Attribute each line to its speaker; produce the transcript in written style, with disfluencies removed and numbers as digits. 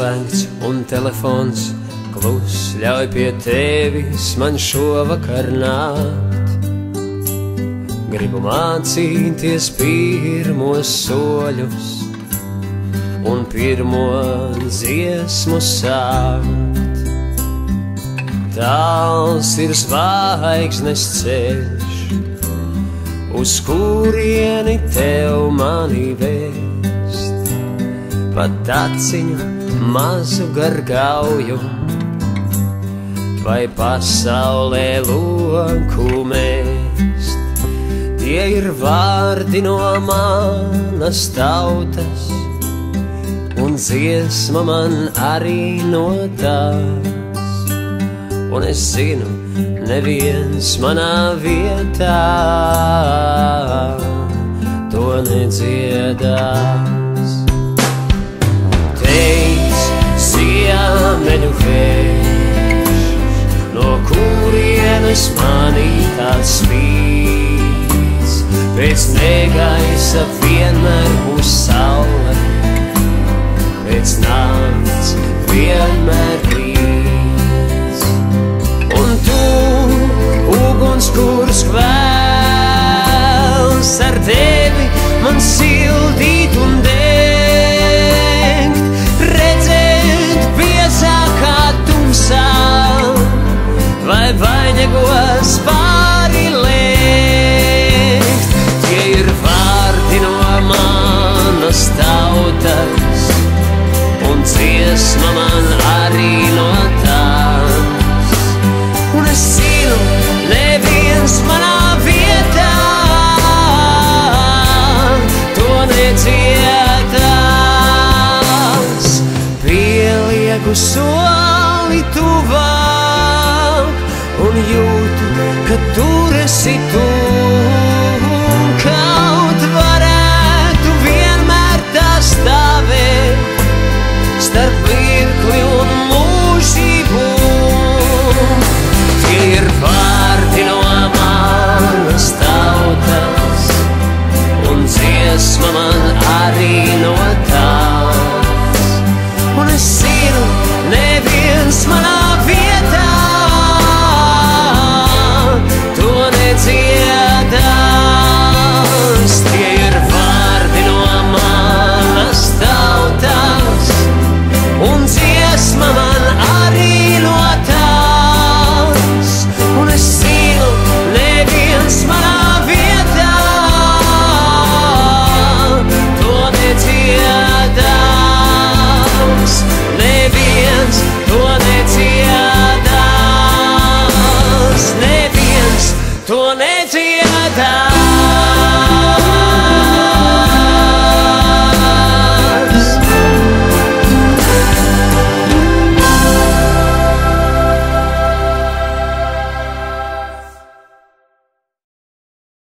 Speaker 1: izslēgts un telefons klus, ļauj pie tevis man šovakar nākt. Gribu mācīties pirmos soļus un pirmo dziesmu sākt. Tāls ir zvaigznes ceļš, uz kurieni tev mani vēst. Pa taciņu mazu gargauju, vai pasaulē loku mēst. Tie ir vārdi no manas tautas, un dziesma man arī no tās. Un es zinu, neviens manā vietā to nedziedās. Teic, ziemeļu vējš, no kurienes manī tāds spīdz. Pēc negaisa vienmēr būs saule, pēc nakts vienmēr rīts. Un tu, uguns, kurs kvēls, ar tevi man sildīt un degt. Redzēt biezākā tumsā, vai vainagos pāri lēkt. Tie ir vārdi no manas tautas, un dziesma man arī no tās. Un es zinu, neviens manā vietā to nedziedās. Pielieku soli tuvāk un jūtu, ka tur esi tu. Kaut varētu vienmēr tā stāvēt starp mirkli un mūžību. Tie ir vārdi no manas tautas, un dziesma man arī no tās. Un es zinu, neviens manā vietā to nedziedās. Tie ir vārdi no manas tautas, un dziesma man arī no tās. Un es zinu, neviens manā vietā to nedziedās. Neviens to nedziedās. Neviens to nedziedās.